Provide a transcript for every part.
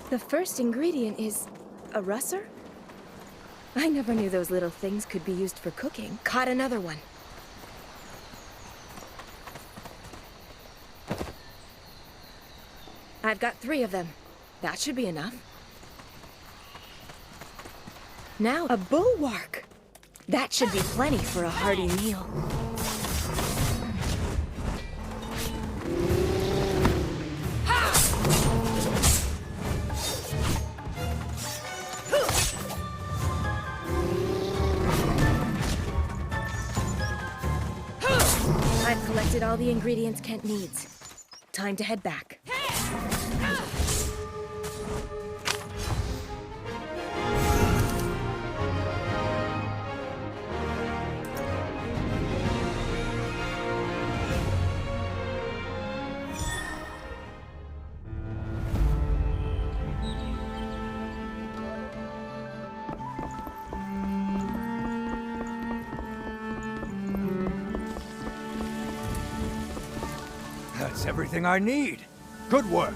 The first ingredient is a russer? I never knew those little things could be used for cooking. Caught another one. I've got 3 of them. That should be enough. Now, a bulwark. That should be plenty for a hearty meal. I've collected all the ingredients Kent needs. Time to head back. That's everything I need. Good work.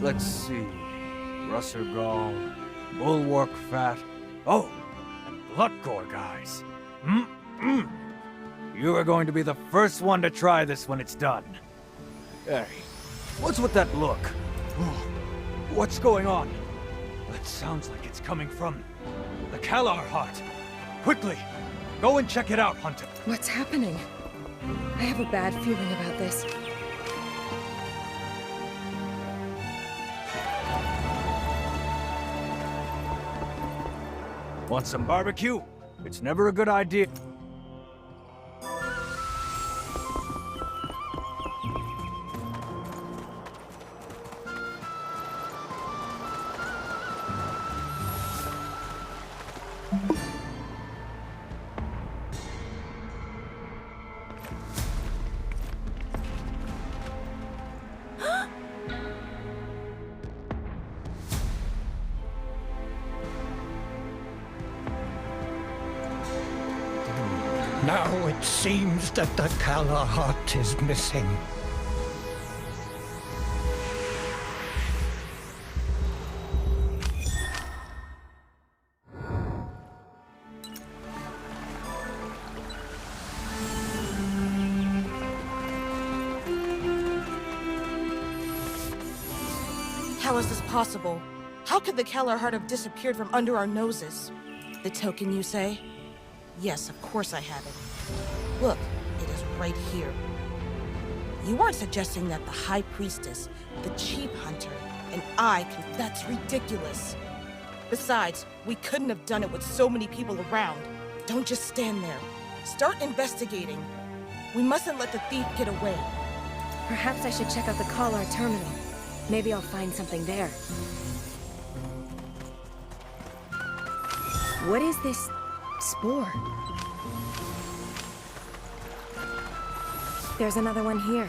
Let's see. Russer gall, bulwark fat. Oh, and blood gore, guys. You are going to be the first one to try this when it's done. Hey, what's with that look? Oh, what's going on? That sounds like it's coming from the Kalar heart. Quickly, go and check it out, Hunter. What's happening? I have a bad feeling about this. Want some barbecue? It's never a good idea. Now it seems that the Kalar heart is missing. How is this possible? How could the Kalar heart have disappeared from under our noses? The token, you say? Yes, of course I have it. Look, it is right here. You aren't suggesting that the High Priestess, the Chief Hunter, and I can... That's ridiculous. Besides, we couldn't have done it with so many people around. Don't just stand there. Start investigating. We mustn't let the thief get away. Perhaps I should check out the Kalar terminal. Maybe I'll find something there. What is this spore? There's another one here.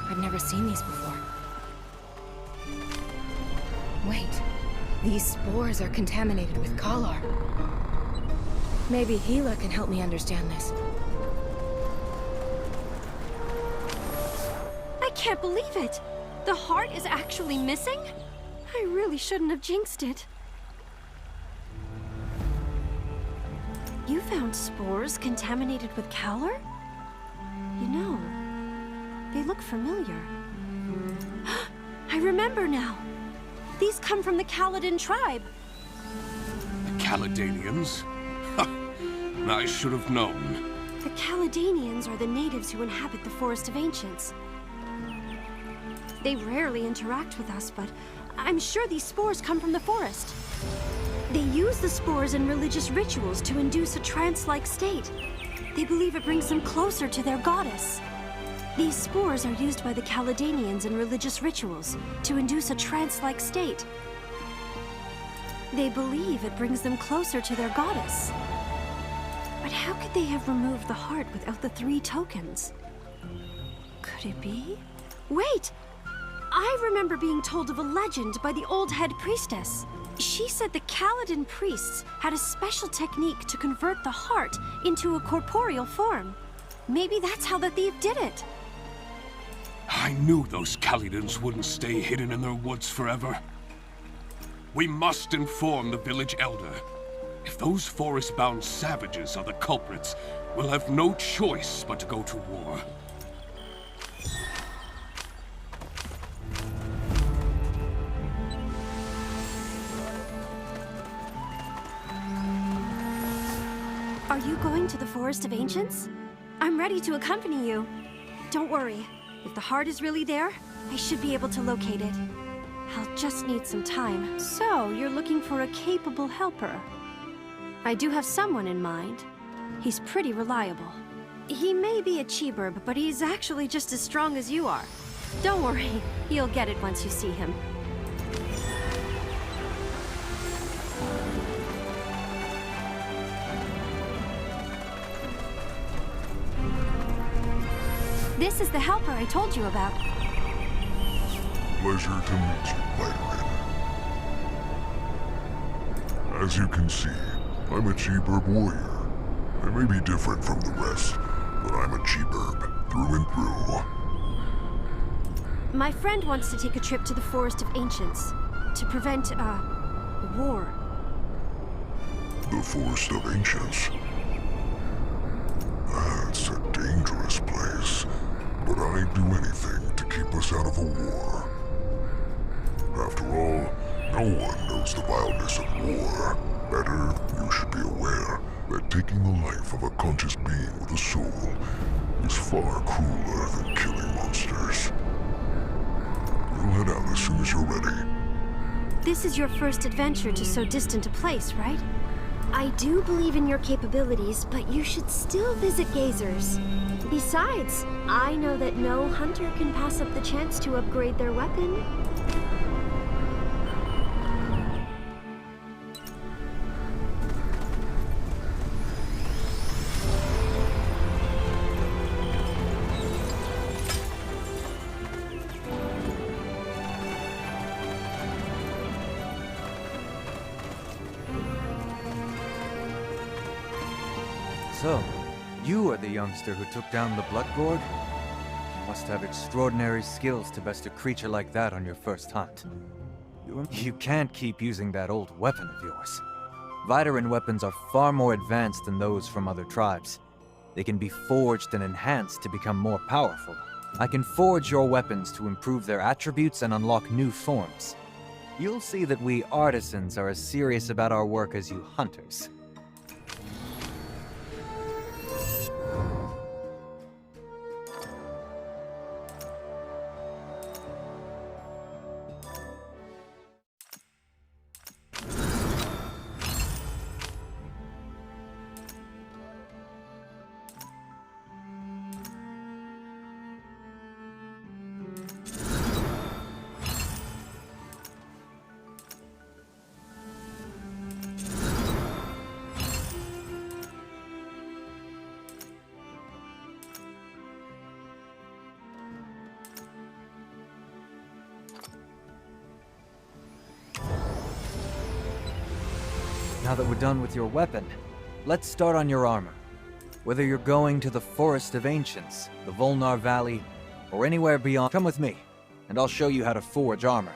I've never seen these before. Wait, these spores are contaminated with Kalar. Maybe Gila can help me understand this. I can't believe it! The heart is actually missing? I really shouldn't have jinxed it. You found spores contaminated with Kalar? You know, they look familiar. I remember now. These come from the Kaladin tribe. The Caledanians? I should have known. The Caledanians are the natives who inhabit the Forest of Ancients. They rarely interact with us, but I'm sure these spores come from the forest. They use the spores in religious rituals to induce a trance-like state. They believe it brings them closer to their goddess. These spores are used by the Caledanians in religious rituals to induce a trance-like state. They believe it brings them closer to their goddess. But how could they have removed the heart without the 3 tokens? Could it be? Wait! I remember being told of a legend by the old head priestess. She said the Kaladin priests had a special technique to convert the heart into a corporeal form. Maybe that's how the thief did it. I knew those Kaladins wouldn't stay hidden in their woods forever. We must inform the village elder. If those forest-bound savages are the culprits, we'll have no choice but to go to war. Are you going to the Forest of Ancients? I'm ready to accompany you. Don't worry. If the heart is really there, I should be able to locate it. I'll just need some time. So, you're looking for a capable helper. I do have someone in mind. He's pretty reliable. He may be a Cheeburb, but he's actually just as strong as you are. Don't worry, you'll get it once you see him. This is the helper I told you about. Pleasure to meet you, Vidarin. As you can see, I'm a Cheeburb warrior. I may be different from the rest, but I'm a Cheeburb through and through. My friend wants to take a trip to the Forest of Ancients to prevent, war. The Forest of Ancients? That's a dangerous place, but I'd do anything to keep us out of a war. After all, no one knows the vileness of war. Better, you should be aware that taking the life of a conscious being with a soul is far crueler than killing monsters. We'll head out as soon as you're ready. This is your first adventure to so distant a place, right? I do believe in your capabilities, but you should still visit Gazers. Besides, I know that no hunter can pass up the chance to upgrade their weapon. So, you are the youngster who took down the Blood Gorg? You must have extraordinary skills to best a creature like that on your first hunt. You can't keep using that old weapon of yours. Vidarin weapons are far more advanced than those from other tribes. They can be forged and enhanced to become more powerful. I can forge your weapons to improve their attributes and unlock new forms. You'll see that we artisans are as serious about our work as you hunters. Now that we're done with your weapon, let's start on your armor. Whether you're going to the Forest of Ancients, the Volnar Valley, or anywhere beyond, come with me, and I'll show you how to forge armor.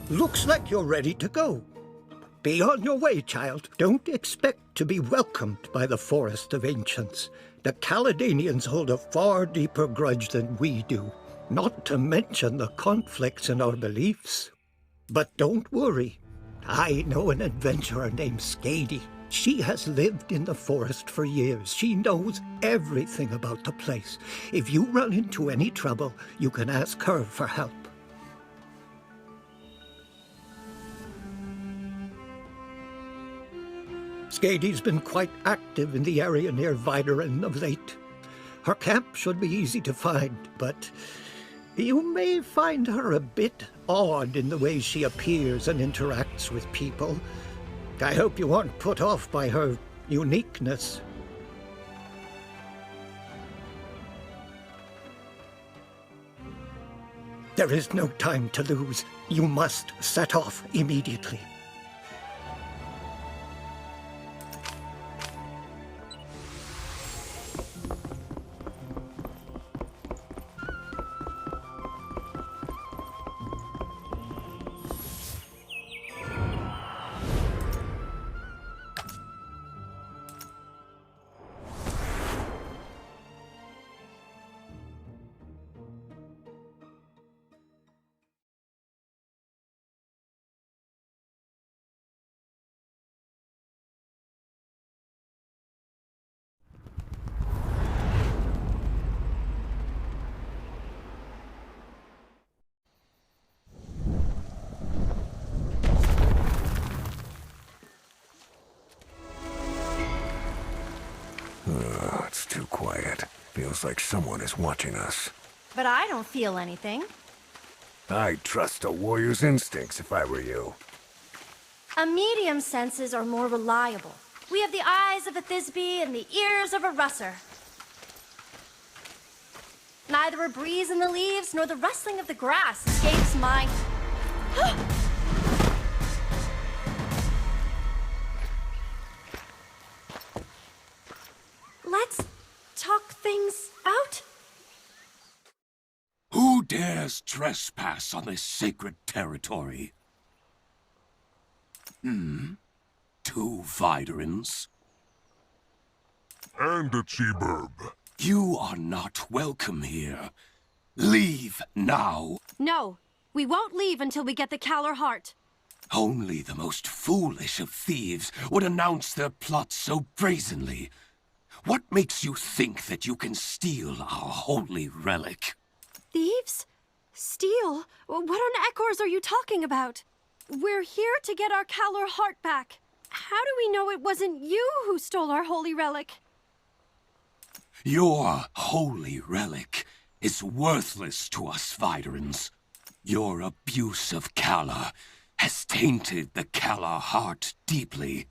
Looks like you're ready to go. Be on your way, child. Don't expect to be welcomed by the Forest of Ancients. The Caledonians hold a far deeper grudge than we do, not to mention the conflicts in our beliefs. But don't worry. I know an adventurer named Skady. She has lived in the forest for years. She knows everything about the place. If you run into any trouble, you can ask her for help. Skady's been quite active in the area near Vidarin of late. Her camp should be easy to find, but you may find her a bit odd in the way she appears and interacts with people. I hope you aren't put off by her uniqueness. There is no time to lose. You must set off immediately. It's too quiet. Feels like someone is watching us. But I don't feel anything. I'd trust a warrior's instincts if I were you. A medium's senses are more reliable. We have the eyes of a Thisbe and the ears of a Russer. Neither a breeze in the leaves nor the rustling of the grass escapes my... Let's talk things out. Who dares trespass on this sacred territory? Two Viderans? And a Cheeburb. You are not welcome here. Leave now. No, we won't leave until we get the Caller Heart. Only the most foolish of thieves would announce their plot so brazenly. What makes you think that you can steal our holy relic? Thieves? Steal? What on Echoes are you talking about? We're here to get our Caller Heart back. How do we know it wasn't you who stole our holy relic? Your holy relic is worthless to us Viderans. Your abuse of Kala has tainted the Kala heart deeply.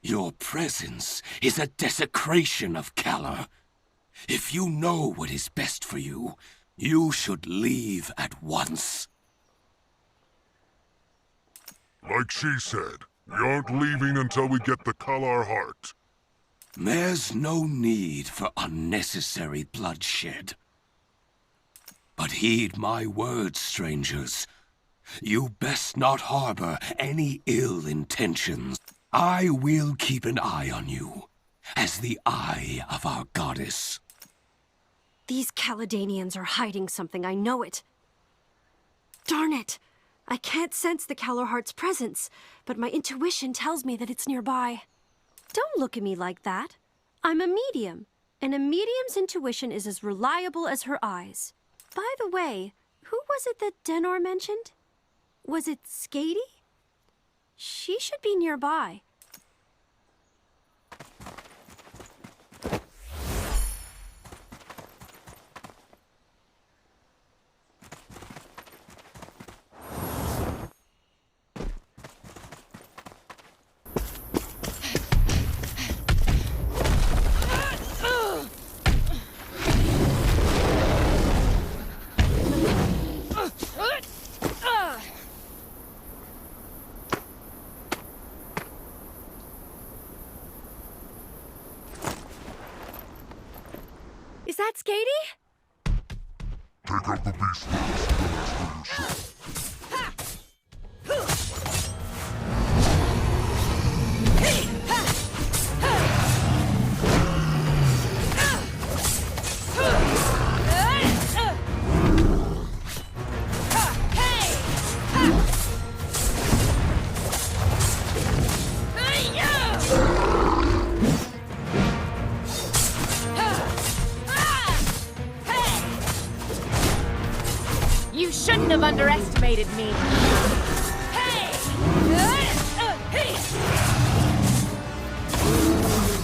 Your presence is a desecration of Kala. If you know what is best for you, you should leave at once. Like she said, we aren't leaving until we get the Kalar Heart. There's no need for unnecessary bloodshed. But heed my words, strangers. You best not harbor any ill intentions. I will keep an eye on you, as the eye of our goddess. These Caledanians are hiding something, I know it. Darn it! I can't sense the Caller Heart's presence, but my intuition tells me that it's nearby. Don't look at me like that. I'm a medium, and a medium's intuition is as reliable as her eyes. By the way, who was it that Denor mentioned? Was it Skady? She should be nearby. Is that Skady? Take out the beast first, then for yourself. You shouldn't have underestimated me.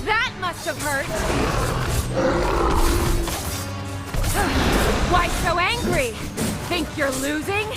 That must have hurt. Why so angry? Think you're losing?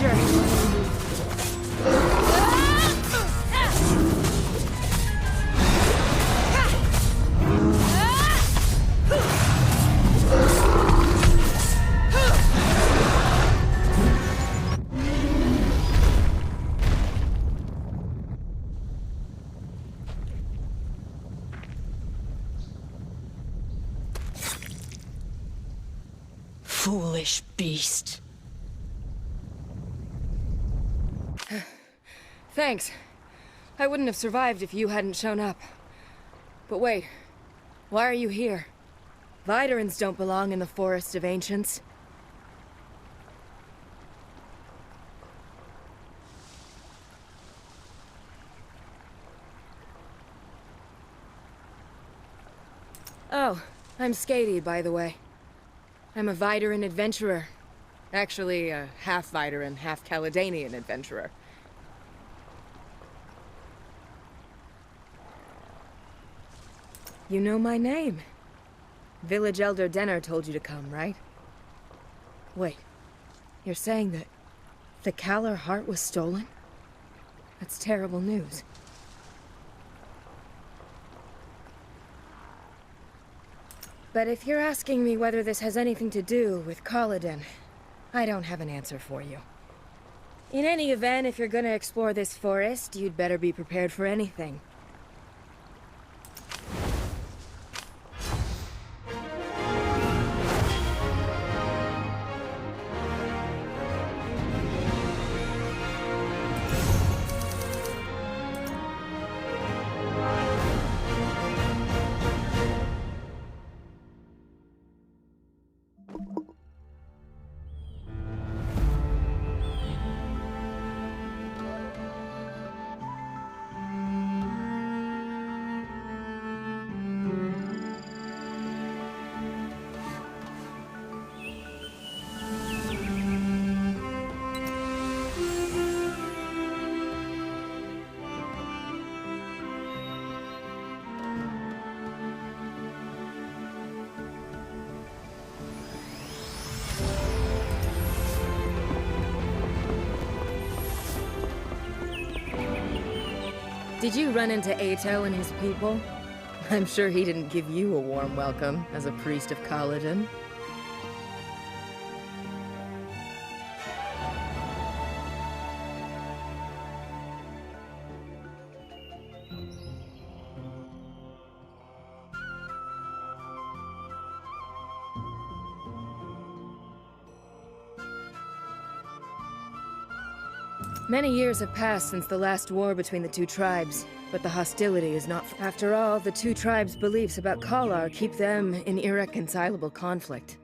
danger! Foolish beast. Thanks. I wouldn't have survived if you hadn't shown up. But wait, why are you here? Viderans don't belong in the Forest of Ancients. Oh, I'm Skady, by the way. I'm a Videran adventurer. Actually, a half Videran, half Caledanian adventurer. You know my name. Village Elder Denner told you to come, right? Wait, you're saying that the Kalar heart was stolen? That's terrible news. But if you're asking me whether this has anything to do with Kaladin, I don't have an answer for you. In any event, if you're gonna explore this forest, you'd better be prepared for anything. Did you run into Ato and his people? I'm sure he didn't give you a warm welcome as a priest of Kaladin. Many years have passed since the last war between the two tribes, but the hostility is not... After all, the two tribes' beliefs about Kalar keep them in irreconcilable conflict.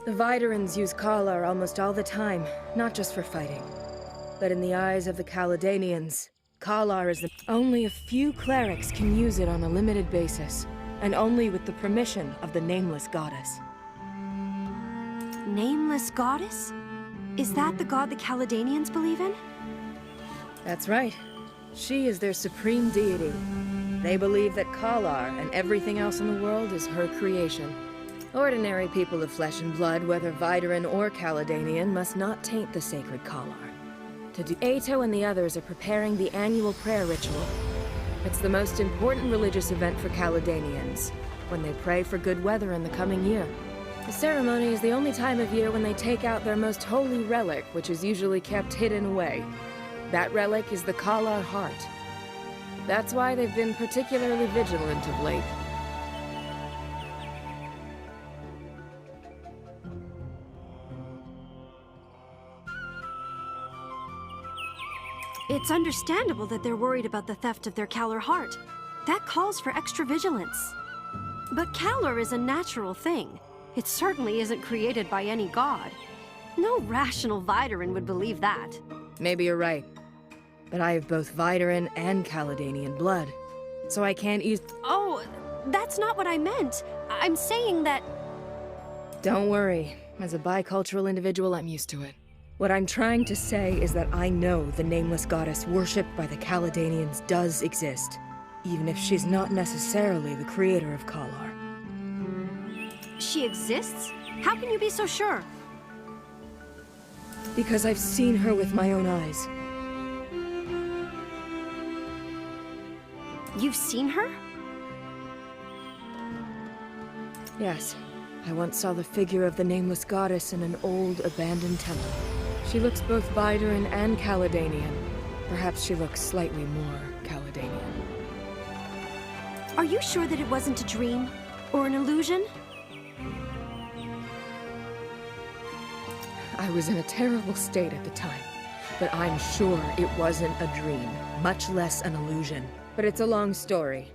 The Viderans use Kalar almost all the time, not just for fighting. But in the eyes of the Caledanians, Kalar is the... Only a few clerics can use it on a limited basis, and only with the permission of the Nameless Goddess. Nameless Goddess? Is that the god the Caledanians believe in? That's right. She is their supreme deity. They believe that Kalar and everything else in the world is her creation. Ordinary people of flesh and blood, whether Videran or Caledanian, must not taint the sacred Kalar. Ato and the others are preparing the annual prayer ritual. It's the most important religious event for Caledanians, when they pray for good weather in the coming year. The ceremony is the only time of year when they take out their most holy relic, which is usually kept hidden away. That relic is the Kalar heart. That's why they've been particularly vigilant of late. It's understandable that they're worried about the theft of their Kalar heart. That calls for extra vigilance. But Kalar is a natural thing. It certainly isn't created by any god. No rational Videran would believe that. Maybe you're right. But I have both Videran and Caledanian blood. So I can't use... Oh, that's not what I meant. I'm saying that... Don't worry. As a bicultural individual, I'm used to it. What I'm trying to say is that I know the Nameless Goddess worshipped by the Caledanians does exist, even if she's not necessarily the creator of Kalar. She exists? How can you be so sure? Because I've seen her with my own eyes. You've seen her? Yes. I once saw the figure of the nameless goddess in an old, abandoned temple. She looks both Vidaran and Caledanian. Perhaps she looks slightly more Caledanian. Are you sure that it wasn't a dream? Or an illusion? I was in a terrible state at the time, but I'm sure it wasn't a dream, much less an illusion. But it's a long story.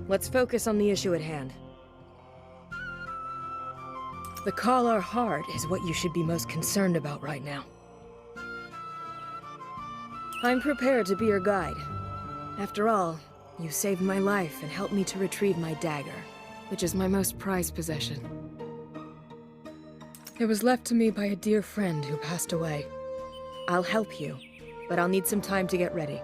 Let's focus on the issue at hand. The Kalar Heart is what you should be most concerned about right now. I'm prepared to be your guide. After all, you saved my life and helped me to retrieve my dagger, which is my most prized possession. It was left to me by a dear friend who passed away. I'll help you, but I'll need some time to get ready.